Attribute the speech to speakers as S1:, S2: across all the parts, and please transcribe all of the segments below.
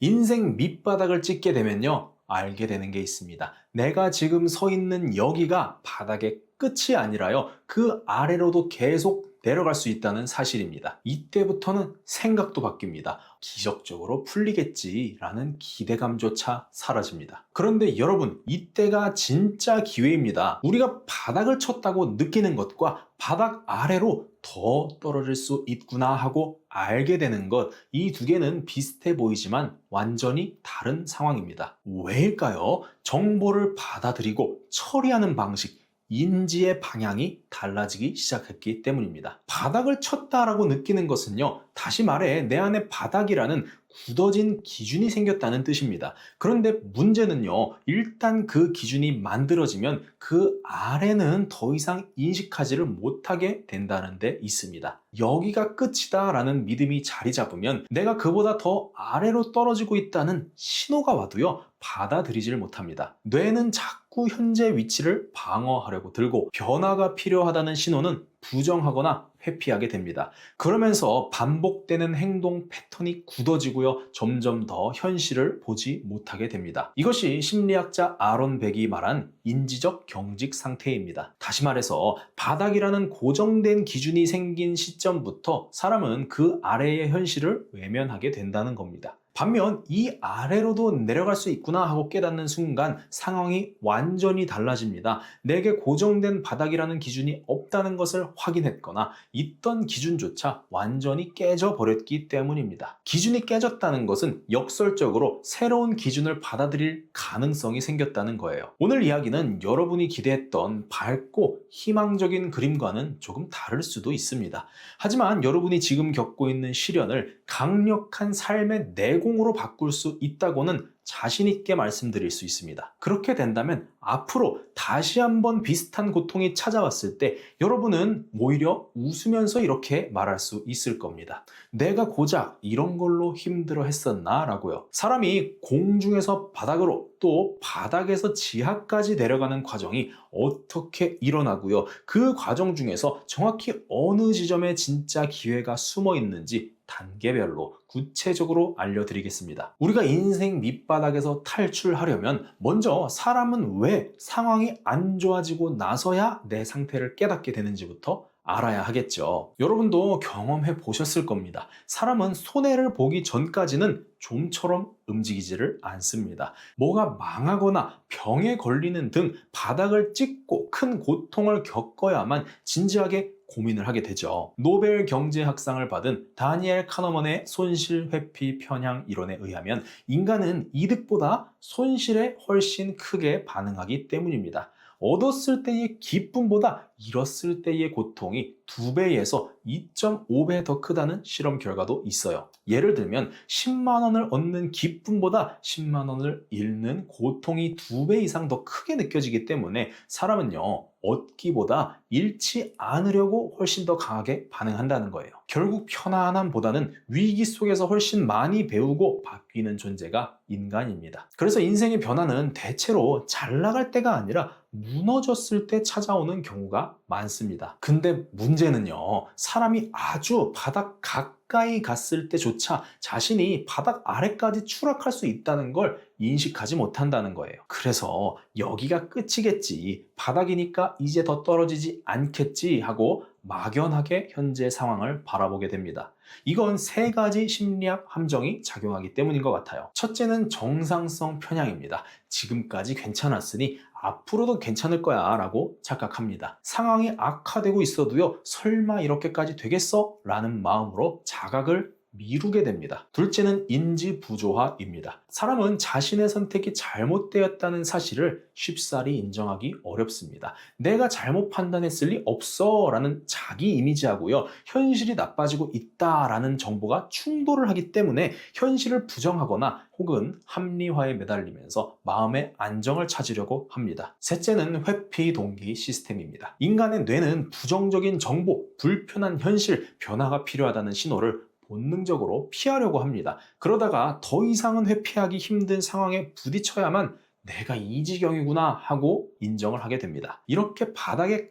S1: 인생 밑바닥을 찍게 되면요, 알게 되는 게 있습니다. 내가 지금 서 있는 여기가 바닥의 끝이 아니라요, 그 아래로도 계속 내려갈 수 있다는 사실입니다. 이때부터는 생각도 바뀝니다. 기적적으로 풀리겠지라는 기대감조차 사라집니다. 그런데 여러분, 이때가 진짜 기회입니다. 우리가 바닥을 쳤다고 느끼는 것과 바닥 아래로 더 떨어질 수 있구나 하고 알게 되는 것, 이 두 개는 비슷해 보이지만 완전히 다른 상황입니다. 왜일까요? 정보를 받아들이고 처리하는 방식, 인지의 방향이 달라지기 시작했기 때문입니다. 바닥을 쳤다라고 느끼는 것은요, 다시 말해 내 안에 바닥이라는 굳어진 기준이 생겼다는 뜻입니다. 그런데 문제는요, 일단 그 기준이 만들어지면 그 아래는 더 이상 인식하지를 못하게 된다는 데 있습니다. 여기가 끝이다 라는 믿음이 자리 잡으면 내가 그보다 더 아래로 떨어지고 있다는 신호가 와도요, 받아들이지를 못합니다. 뇌는 자꾸 현재 위치를 방어하려고 들고 변화가 필요하다는 신호는 부정하거나 회피하게 됩니다. 그러면서 반복되는 행동 패턴이 굳어지고요, 점점 더 현실을 보지 못하게 됩니다. 이것이 심리학자 아론 백이 말한 인지적 경직 상태입니다. 다시 말해서 바닥이라는 고정된 기준이 생긴 시점부터 사람은 그 아래의 현실을 외면하게 된다는 겁니다. 반면 이 아래로도 내려갈 수 있구나 하고 깨닫는 순간 상황이 완전히 달라집니다. 내게 고정된 바닥이라는 기준이 없다는 것을 확인했거나 있던 기준조차 완전히 깨져버렸기 때문입니다. 기준이 깨졌다는 것은 역설적으로 새로운 기준을 받아들일 가능성이 생겼다는 거예요. 오늘 이야기는 여러분이 기대했던 밝고 희망적인 그림과는 조금 다를 수도 있습니다. 하지만 여러분이 지금 겪고 있는 시련을 강력한 삶의 내공으로 바꿀 수 있다고는 자신 있게 말씀드릴 수 있습니다. 그렇게 된다면 앞으로 다시 한번 비슷한 고통이 찾아왔을 때 여러분은 오히려 웃으면서 이렇게 말할 수 있을 겁니다. 내가 고작 이런 걸로 힘들어 했었나? 라고요. 사람이 공중에서 바닥으로 또 바닥에서 지하까지 내려가는 과정이 어떻게 일어나고요. 그 과정 중에서 정확히 어느 지점에 진짜 기회가 숨어 있는지 단계별로 구체적으로 알려드리겠습니다. 우리가 인생 밑바닥에서 탈출하려면 먼저 사람은 왜 상황이 안 좋아지고 나서야 내 상태를 깨닫게 되는지부터 알아야 하겠죠. 여러분도 경험해 보셨을 겁니다. 사람은 손해를 보기 전까지는 좀처럼 움직이지를 않습니다. 뭐가 망하거나 병에 걸리는 등 바닥을 찍고 큰 고통을 겪어야만 진지하게 고민을 하게 되죠. 노벨 경제학상을 받은 다니엘 카너먼의 손실 회피 편향 이론에 의하면 인간은 이득보다 손실에 훨씬 크게 반응하기 때문입니다. 얻었을 때의 기쁨보다 잃었을 때의 고통이 2배에서 2.5배 더 크다는 실험 결과도 있어요. 예를 들면 10만 원을 얻는 기쁨보다 10만 원을 잃는 고통이 2배 이상 더 크게 느껴지기 때문에 사람은요, 얻기보다 잃지 않으려고 훨씬 더 강하게 반응한다는 거예요. 결국 편안함보다는 위기 속에서 훨씬 많이 배우고 바뀌는 존재가 인간입니다. 그래서 인생의 변화는 대체로 잘 나갈 때가 아니라 무너졌을 때 찾아오는 경우가 많습니다. 근데 문제는요, 사람이 아주 바닥 가까이 갔을 때조차 자신이 바닥 아래까지 추락할 수 있다는 걸 인식하지 못한다는 거예요. 그래서 여기가 끝이겠지, 바닥이니까 이제 더 떨어지지 않겠지 하고 막연하게 현재 상황을 바라보게 됩니다. 이건 3가지 심리학 함정이 작용하기 때문인 것 같아요. 첫째는 정상성 편향입니다. 지금까지 괜찮았으니 앞으로도 괜찮을 거야 라고 착각합니다. 상황이 악화되고 있어도요, 설마 이렇게까지 되겠어? 라는 마음으로 자각을 미루게 됩니다. 둘째는 인지 부조화입니다. 사람은 자신의 선택이 잘못되었다는 사실을 쉽사리 인정하기 어렵습니다. 내가 잘못 판단했을 리 없어 라는 자기 이미지하고요, 현실이 나빠지고 있다 라는 정보가 충돌을 하기 때문에 현실을 부정하거나 혹은 합리화에 매달리면서 마음의 안정을 찾으려고 합니다. 셋째는 회피 동기 시스템입니다. 인간의 뇌는 부정적인 정보, 불편한 현실, 변화가 필요하다는 신호를 본능적으로 피하려고 합니다. 그러다가 더 이상은 회피하기 힘든 상황에 부딪혀야만 내가 이 지경이구나 하고 인정을 하게 됩니다. 이렇게 바닥에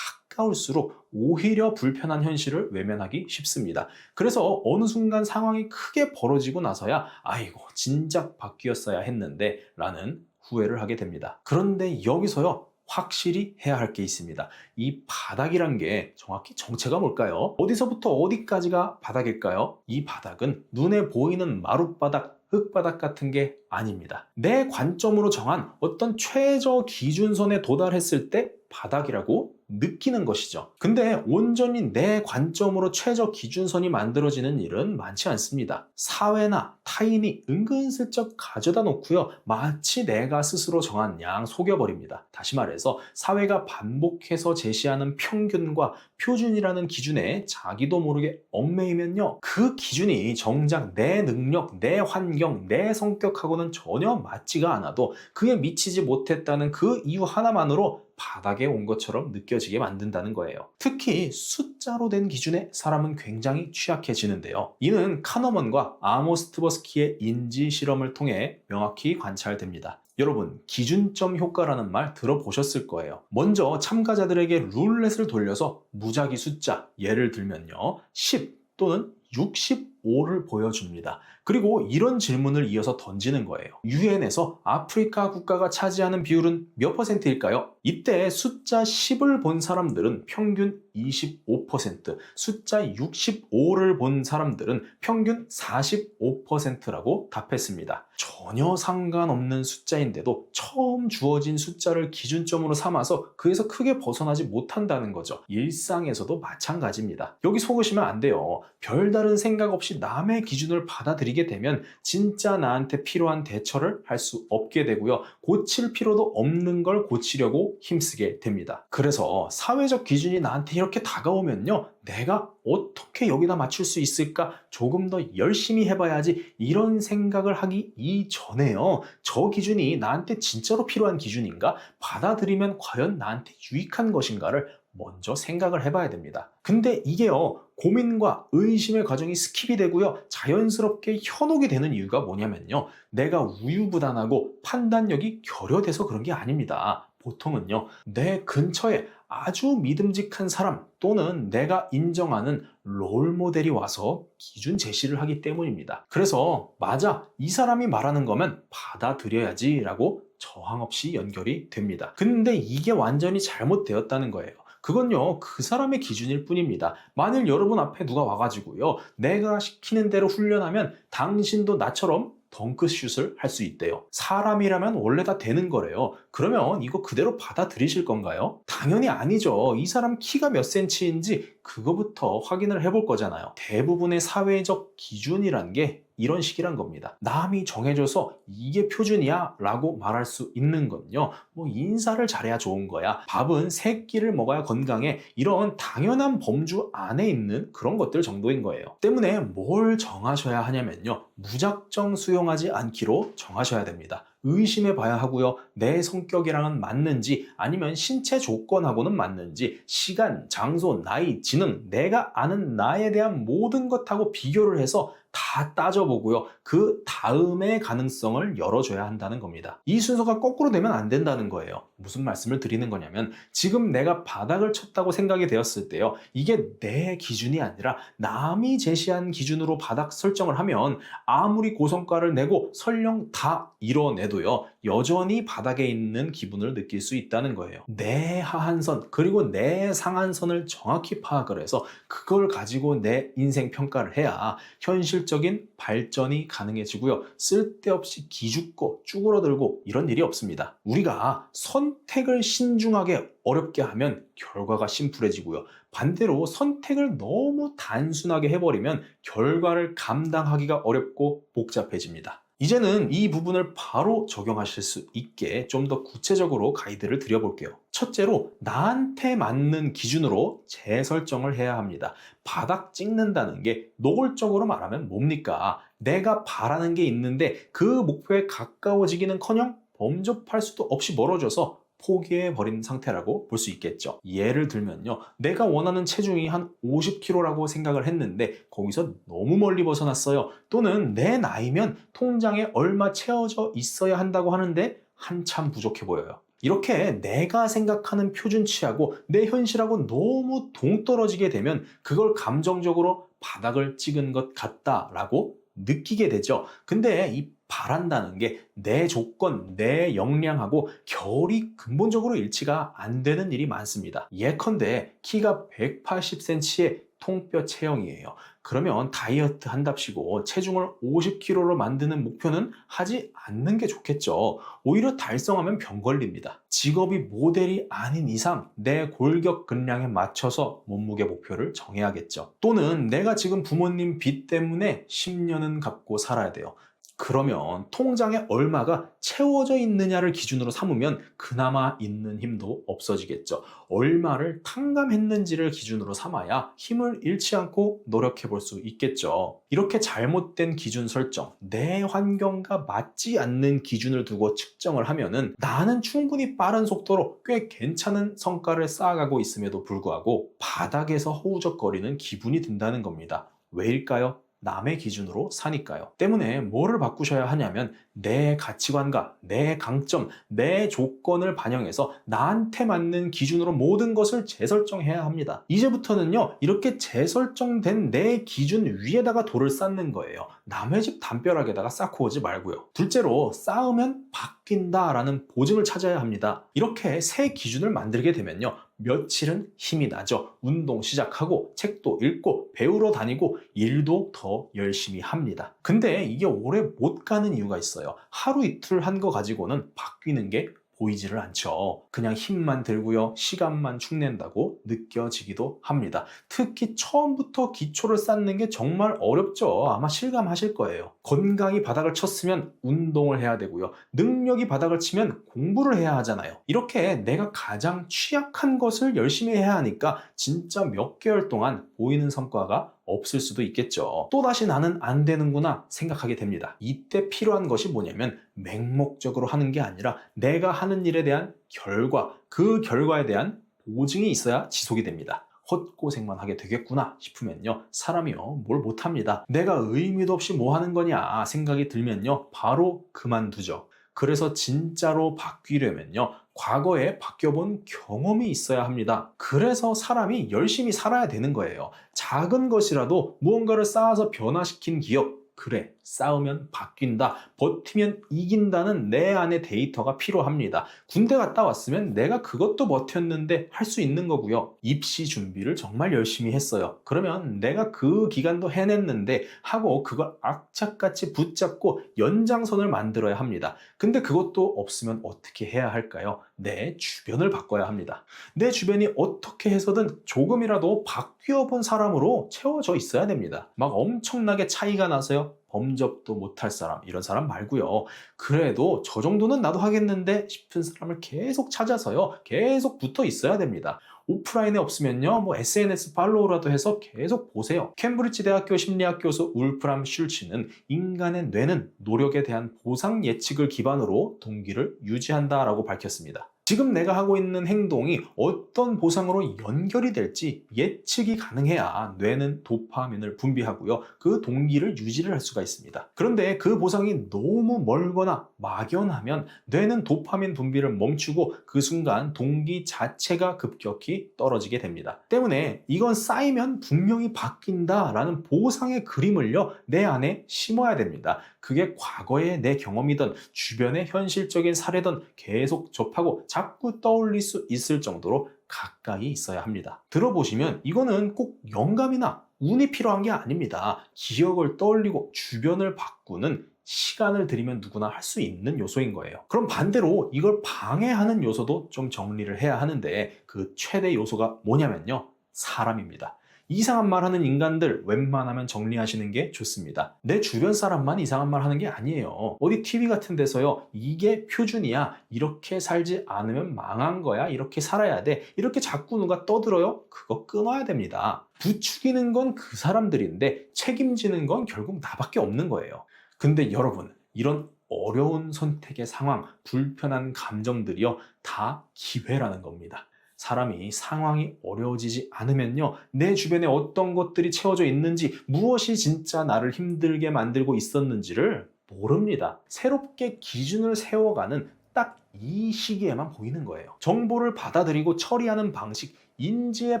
S1: 가까울수록 오히려 불편한 현실을 외면하기 쉽습니다. 그래서 어느 순간 상황이 크게 벌어지고 나서야 아이고 진작 바뀌었어야 했는데 라는 후회를 하게 됩니다. 그런데 여기서요, 확실히 해야 할 게 있습니다. 이 바닥이란 게 정확히 정체가 뭘까요? 어디서부터 어디까지가 바닥일까요? 이 바닥은 눈에 보이는 마룻바닥, 흙바닥 같은 게 아닙니다. 내 관점으로 정한 어떤 최저 기준선에 도달했을 때 바닥이라고 느끼는 것이죠. 근데 온전히 내 관점으로 최저 기준선이 만들어지는 일은 많지 않습니다. 사회나 타인이 은근슬쩍 가져다 놓고요, 마치 내가 스스로 정한 양 속여버립니다. 다시 말해서 사회가 반복해서 제시하는 평균과 표준이라는 기준에 자기도 모르게 얽매이면요, 그 기준이 정작 내 능력, 내 환경, 내 성격하고는 전혀 맞지가 않아도 그에 미치지 못했다는 그 이유 하나만으로 바닥에 온 것처럼 느껴지게 만든다는 거예요. 특히 숫자로 된 기준에 사람은 굉장히 취약해지는데요. 이는 카너먼과 아모스 트버스키의 인지 실험을 통해 명확히 관찰됩니다. 여러분, 기준점 효과라는 말 들어보셨을 거예요. 먼저 참가자들에게 룰렛을 돌려서 무작위 숫자, 예를 들면요, 10 또는 65를 보여줍니다. 그리고 이런 질문을 이어서 던지는 거예요. 유엔에서 아프리카 국가가 차지하는 비율은 몇 %일까요? 이때 숫자 10을 본 사람들은 평균 25%, 숫자 65를 본 사람들은 평균 45%라고 답했습니다. 전혀 상관없는 숫자인데도 처음 주어진 숫자를 기준점으로 삼아서 그에서 크게 벗어나지 못한다는 거죠. 일상에서도 마찬가지입니다. 여기 속으시면 안 돼요. 별다른 생각 없이 남의 기준을 받아들이게 되면 진짜 나한테 필요한 대처를 할 수 없게 되고요. 고칠 필요도 없는 걸 고치려고 힘쓰게 됩니다. 그래서 사회적 기준이 나한테 이렇게 다가오면요, 내가 어떻게 여기다 맞출 수 있을까? 조금 더 열심히 해봐야지, 이런 생각을 하기 이전에요, 저 기준이 나한테 진짜로 필요한 기준인가? 받아들이면 과연 나한테 유익한 것인가를 먼저 생각을 해봐야 됩니다. 근데 이게요, 고민과 의심의 과정이 스킵이 되고요, 자연스럽게 현혹이 되는 이유가 뭐냐면요, 내가 우유부단하고 판단력이 결여돼서 그런 게 아닙니다. 보통은요, 내 근처에 아주 믿음직한 사람 또는 내가 인정하는 롤모델이 와서 기준 제시를 하기 때문입니다. 그래서 맞아, 이 사람이 말하는 거면 받아들여야지 라고 저항 없이 연결이 됩니다. 근데 이게 완전히 잘못되었다는 거예요. 그건요, 그 사람의 기준일 뿐입니다. 만일 여러분 앞에 누가 와가지고요, 내가 시키는 대로 훈련하면 당신도 나처럼 덩크슛을 할 수 있대요. 사람이라면 원래 다 되는 거래요. 그러면 이거 그대로 받아들이실 건가요? 당연히 아니죠. 이 사람 키가 몇 센치인지 그거부터 확인을 해볼 거잖아요. 대부분의 사회적 기준이란 게 이런 식이란 겁니다. 남이 정해줘서 이게 표준이야 라고 말할 수 있는 건요, 뭐 인사를 잘해야 좋은 거야, 밥은 3끼를 먹어야 건강해, 이런 당연한 범주 안에 있는 그런 것들 정도인 거예요. 때문에 뭘 정하셔야 하냐면요, 무작정 수용하지 않기로 정하셔야 됩니다. 의심해 봐야 하고요, 내 성격이랑은 맞는지, 아니면 신체 조건하고는 맞는지, 시간, 장소, 나이, 지능, 내가 아는 나에 대한 모든 것하고 비교를 해서 다 따져보고요, 그 다음의 가능성을 열어줘야 한다는 겁니다. 이 순서가 거꾸로 되면 안 된다는 거예요. 무슨 말씀을 드리는 거냐면, 지금 내가 바닥을 쳤다고 생각이 되었을 때요, 이게 내 기준이 아니라 남이 제시한 기준으로 바닥 설정을 하면 아무리 고성과를 내고 설령 다 이뤄내도요, 여전히 바닥에 있는 기분을 느낄 수 있다는 거예요. 내 하한선 그리고 내 상한선을 정확히 파악을 해서 그걸 가지고 내 인생 평가를 해야 현실적인 발전이 가능해지고요, 쓸데없이 기죽고 쭈그러들고 이런 일이 없습니다. 우리가 선택을 신중하게 어렵게 하면 결과가 심플해지고요, 반대로 선택을 너무 단순하게 해버리면 결과를 감당하기가 어렵고 복잡해집니다. 이제는 이 부분을 바로 적용하실 수 있게 좀 더 구체적으로 가이드를 드려볼게요. 첫째로, 나한테 맞는 기준으로 재설정을 해야 합니다. 바닥 찍는다는 게 노골적으로 말하면 뭡니까? 내가 바라는 게 있는데 그 목표에 가까워지기는커녕 범접할 수도 없이 멀어져서 포기해버린 상태라고 볼 수 있겠죠. 예를 들면요, 내가 원하는 체중이 한 50kg라고 생각을 했는데 거기서 너무 멀리 벗어났어요. 또는 내 나이면 통장에 얼마 채워져 있어야 한다고 하는데 한참 부족해 보여요. 이렇게 내가 생각하는 표준치하고 내 현실하고 너무 동떨어지게 되면 그걸 감정적으로 바닥을 찍은 것 같다라고 느끼게 되죠. 근데 이 바란다는 게 내 조건, 내 역량하고 결이 근본적으로 일치가 안 되는 일이 많습니다. 예컨대 키가 180cm의 통뼈 체형이에요. 그러면 다이어트 한답시고 체중을 50kg로 만드는 목표는 하지 않는 게 좋겠죠. 오히려 달성하면 병 걸립니다. 직업이 모델이 아닌 이상 내 골격 근량에 맞춰서 몸무게 목표를 정해야겠죠. 또는 내가 지금 부모님 빚 때문에 10년은 갚고 살아야 돼요. 그러면 통장에 얼마가 채워져 있느냐를 기준으로 삼으면 그나마 있는 힘도 없어지겠죠. 얼마를 탕감했는지를 기준으로 삼아야 힘을 잃지 않고 노력해 볼 수 있겠죠. 이렇게 잘못된 기준 설정, 내 환경과 맞지 않는 기준을 두고 측정을 하면은 나는 충분히 빠른 속도로 꽤 괜찮은 성과를 쌓아가고 있음에도 불구하고 바닥에서 허우적거리는 기분이 든다는 겁니다. 왜일까요? 남의 기준으로 사니까요. 때문에 뭐를 바꾸셔야 하냐면 내 가치관과 내 강점, 내 조건을 반영해서 나한테 맞는 기준으로 모든 것을 재설정해야 합니다. 이제부터는요, 이렇게 재설정된 내 기준 위에다가 돌을 쌓는 거예요. 남의 집 담벼락에다가 쌓고 오지 말고요. 둘째로, 쌓으면 바뀐다라는 보증을 찾아야 합니다. 이렇게 새 기준을 만들게 되면요, 며칠은 힘이 나죠. 운동 시작하고 책도 읽고 배우러 다니고 일도 더 열심히 합니다. 근데 이게 오래 못 가는 이유가 있어요. 하루 이틀 한 거 가지고는 바뀌는 게 보이지를 않죠. 그냥 힘만 들고요, 시간만 축낸다고 느껴지기도 합니다. 특히 처음부터 기초를 쌓는 게 정말 어렵죠. 아마 실감하실 거예요. 건강이 바닥을 쳤으면 운동을 해야 되고요, 능력이 바닥을 치면 공부를 해야 하잖아요. 이렇게 내가 가장 취약한 것을 열심히 해야 하니까 진짜 몇 개월 동안 보이는 성과가 없을 수도 있겠죠. 또다시 나는 안 되는구나 생각하게 됩니다. 이때 필요한 것이 뭐냐면 맹목적으로 하는 게 아니라 내가 하는 일에 대한 결과, 그 결과에 대한 보증이 있어야 지속이 됩니다. 헛고생만 하게 되겠구나 싶으면요, 사람이요 뭘 못합니다. 내가 의미도 없이 뭐 하는 거냐 생각이 들면요, 바로 그만두죠. 그래서 진짜로 바뀌려면요, 과거에 바뀌어본 경험이 있어야 합니다. 그래서 사람이 열심히 살아야 되는 거예요. 작은 것이라도 무언가를 쌓아서 변화시킨 기업, 그래, 싸우면 바뀐다, 버티면 이긴다는 내 안의 데이터가 필요합니다. 군대 갔다 왔으면 내가 그것도 버텼는데 할 수 있는 거고요. 입시 준비를 정말 열심히 했어요. 그러면 내가 그 기간도 해냈는데 하고 그걸 악착같이 붙잡고 연장선을 만들어야 합니다. 근데 그것도 없으면 어떻게 해야 할까요? 내 주변을 바꿔야 합니다. 내 주변이 어떻게 해서든 조금이라도 바뀌어 본 사람으로 채워져 있어야 됩니다. 막 엄청나게 차이가 나서요, 범접도 못할 사람, 이런 사람 말고요, 그래도 저 정도는 나도 하겠는데 싶은 사람을 계속 찾아서요, 계속 붙어 있어야 됩니다. 오프라인에 없으면요, 뭐 SNS 팔로우라도 해서 계속 보세요. 캠브리지 대학교 심리학 교수 울프람 슐츠는 인간의 뇌는 노력에 대한 보상 예측을 기반으로 동기를 유지한다라고 밝혔습니다. 지금 내가 하고 있는 행동이 어떤 보상으로 연결이 될지 예측이 가능해야 뇌는 도파민을 분비하고요, 그 동기를 유지를 할 수가 있습니다. 그런데 그 보상이 너무 멀거나 막연하면 뇌는 도파민 분비를 멈추고 그 순간 동기 자체가 급격히 떨어지게 됩니다. 때문에 이건 쌓이면 분명히 바뀐다라는 보상의 그림을요, 내 안에 심어야 됩니다. 그게 과거의 내 경험이든 주변의 현실적인 사례든 계속 접하고 자꾸 떠올릴 수 있을 정도로 가까이 있어야 합니다. 들어보시면 이거는 꼭 영감이나 운이 필요한 게 아닙니다. 기억을 떠올리고 주변을 바꾸는 시간을 들이면 누구나 할 수 있는 요소인 거예요. 그럼 반대로 이걸 방해하는 요소도 좀 정리를 해야 하는데, 그 최대 요소가 뭐냐면요, 사람입니다. 이상한 말 하는 인간들 웬만하면 정리하시는 게 좋습니다. 내 주변 사람만 이상한 말 하는 게 아니에요. 어디 TV 같은 데서요, 이게 표준이야, 이렇게 살지 않으면 망한 거야, 이렇게 살아야 돼, 이렇게 자꾸 누가 떠들어요, 그거 끊어야 됩니다. 부추기는 건 그 사람들인데 책임지는 건 결국 나밖에 없는 거예요. 근데 여러분, 이런 어려운 선택의 상황, 불편한 감정들이요, 다 기회라는 겁니다. 사람이 상황이 어려워지지 않으면요, 내 주변에 어떤 것들이 채워져 있는지, 무엇이 진짜 나를 힘들게 만들고 있었는지를 모릅니다. 새롭게 기준을 세워가는 딱 이 시기에만 보이는 거예요. 정보를 받아들이고 처리하는 방식, 인지의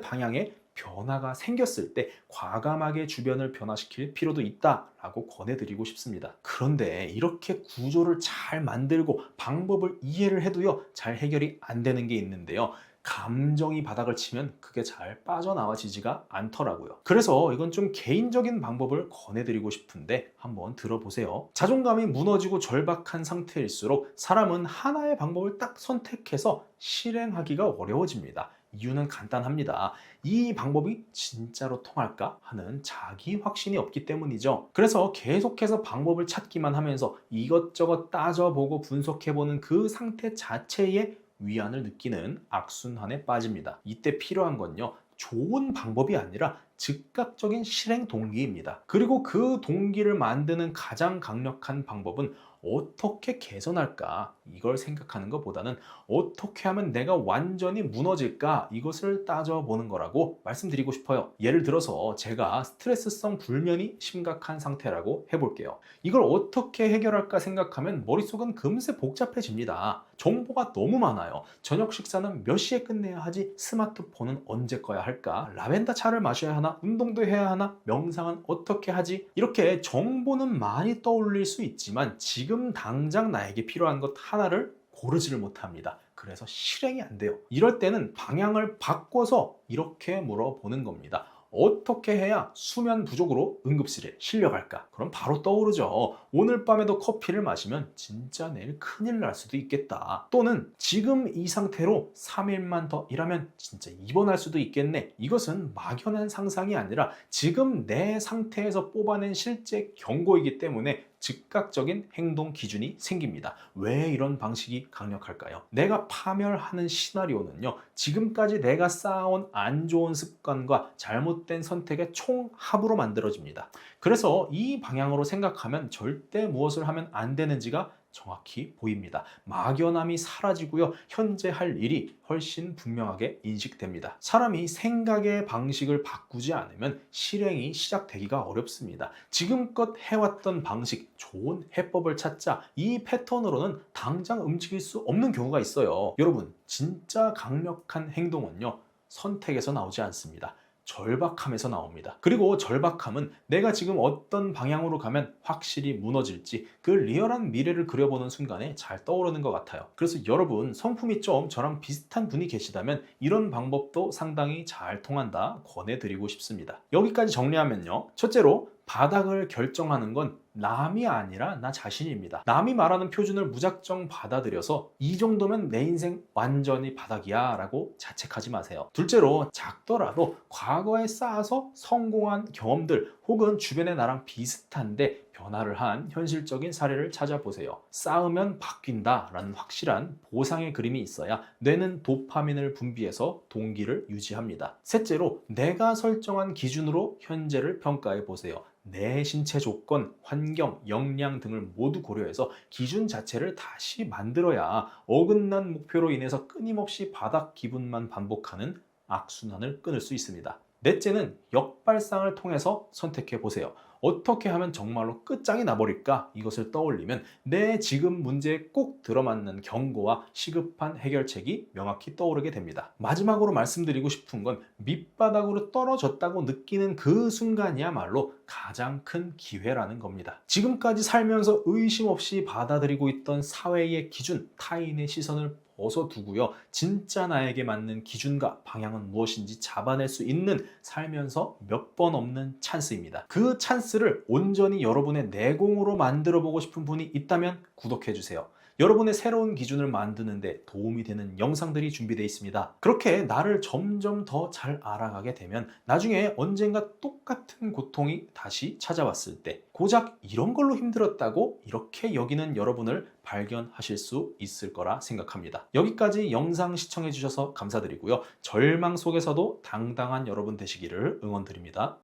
S1: 방향에 변화가 생겼을 때 과감하게 주변을 변화시킬 필요도 있다라고 권해드리고 싶습니다. 그런데 이렇게 구조를 잘 만들고 방법을 이해를 해도요, 잘 해결이 안 되는 게 있는데요. 감정이 바닥을 치면 그게 잘 빠져나와지지가 않더라고요. 그래서 이건 좀 개인적인 방법을 권해드리고 싶은데 한번 들어보세요. 자존감이 무너지고 절박한 상태일수록 사람은 하나의 방법을 딱 선택해서 실행하기가 어려워집니다. 이유는 간단합니다. 이 방법이 진짜로 통할까 하는 자기 확신이 없기 때문이죠. 그래서 계속해서 방법을 찾기만 하면서 이것저것 따져보고 분석해보는 그 상태 자체에 위안을 느끼는 악순환에 빠집니다. 이때 필요한 건요, 좋은 방법이 아니라 즉각적인 실행 동기입니다. 그리고 그 동기를 만드는 가장 강력한 방법은 어떻게 개선할까 이걸 생각하는 것보다는 어떻게 하면 내가 완전히 무너질까 이것을 따져보는 거라고 말씀드리고 싶어요. 예를 들어서 제가 스트레스성 불면이 심각한 상태라고 해볼게요. 이걸 어떻게 해결할까 생각하면 머릿속은 금세 복잡해집니다. 정보가 너무 많아요. 저녁 식사는 몇 시에 끝내야 하지? 스마트폰은 언제 꺼야 할까? 라벤더 차를 마셔야 하나? 운동도 해야 하나? 명상은 어떻게 하지? 이렇게 정보는 많이 떠올릴 수 있지만 지금 당장 나에게 필요한 것 하나를 고르지를 못합니다. 그래서 실행이 안 돼요. 이럴 때는 방향을 바꿔서 이렇게 물어보는 겁니다. 어떻게 해야 수면 부족으로 응급실에 실려갈까? 그럼 바로 떠오르죠. 오늘 밤에도 커피를 마시면 진짜 내일 큰일 날 수도 있겠다. 또는 지금 이 상태로 3일만 더 일하면 진짜 입원할 수도 있겠네. 이것은 막연한 상상이 아니라 지금 내 상태에서 뽑아낸 실제 경고이기 때문에 즉각적인 행동 기준이 생깁니다. 왜 이런 방식이 강력할까요? 내가 파멸하는 시나리오는요, 지금까지 내가 쌓아온 안 좋은 습관과 잘못된 선택의 총합으로 만들어집니다. 그래서 이 방향으로 생각하면 절대 무엇을 하면 안 되는지가 정확히 보입니다. 막연함이 사라지고요. 현재 할 일이 훨씬 분명하게 인식됩니다. 사람이 생각의 방식을 바꾸지 않으면 실행이 시작되기가 어렵습니다. 지금껏 해왔던 방식, 좋은 해법을 찾자 이 패턴으로는 당장 움직일 수 없는 경우가 있어요. 여러분, 진짜 강력한 행동은요, 선택에서 나오지 않습니다. 절박함에서 나옵니다. 그리고 절박함은 내가 지금 어떤 방향으로 가면 확실히 무너질지 그 리얼한 미래를 그려보는 순간에 잘 떠오르는 것 같아요. 그래서 여러분, 성품이 좀 저랑 비슷한 분이 계시다면 이런 방법도 상당히 잘 통한다 권해드리고 싶습니다. 여기까지 정리하면요, 첫째로 바닥을 결정하는 건 남이 아니라 나 자신입니다. 남이 말하는 표준을 무작정 받아들여서 이 정도면 내 인생 완전히 바닥이야 라고 자책하지 마세요. 둘째로, 작더라도 과거에 쌓아서 성공한 경험들 혹은 주변의 나랑 비슷한데 변화를 한 현실적인 사례를 찾아보세요. 쌓으면 바뀐다 라는 확실한 보상의 그림이 있어야 뇌는 도파민을 분비해서 동기를 유지합니다. 셋째로, 내가 설정한 기준으로 현재를 평가해 보세요. 내 신체 조건, 환경, 역량 등을 모두 고려해서 기준 자체를 다시 만들어야 어긋난 목표로 인해서 끊임없이 바닥 기분만 반복하는 악순환을 끊을 수 있습니다. 넷째는 역발상을 통해서 선택해 보세요. 어떻게 하면 정말로 끝장이 나버릴까? 이것을 떠올리면 내 지금 문제에 꼭 들어맞는 경고와 시급한 해결책이 명확히 떠오르게 됩니다. 마지막으로 말씀드리고 싶은 건 밑바닥으로 떨어졌다고 느끼는 그 순간이야말로 가장 큰 기회라는 겁니다. 지금까지 살면서 의심 없이 받아들이고 있던 사회의 기준, 타인의 시선을 벗어두고요, 진짜 나에게 맞는 기준과 방향은 무엇인지 잡아낼 수 있는 살면서 몇 번 없는 찬스입니다. 그 찬스를 온전히 여러분의 내공으로 만들어 보고 싶은 분이 있다면 구독해 주세요. 여러분의 새로운 기준을 만드는데 도움이 되는 영상들이 준비되어 있습니다. 그렇게 나를 점점 더 잘 알아가게 되면 나중에 언젠가 똑같은 고통이 다시 찾아왔을 때 고작 이런 걸로 힘들었다고 이렇게 여기는 여러분을 발견하실 수 있을 거라 생각합니다. 여기까지 영상 시청해 주셔서 감사드리고요. 절망 속에서도 당당한 여러분 되시기를 응원드립니다.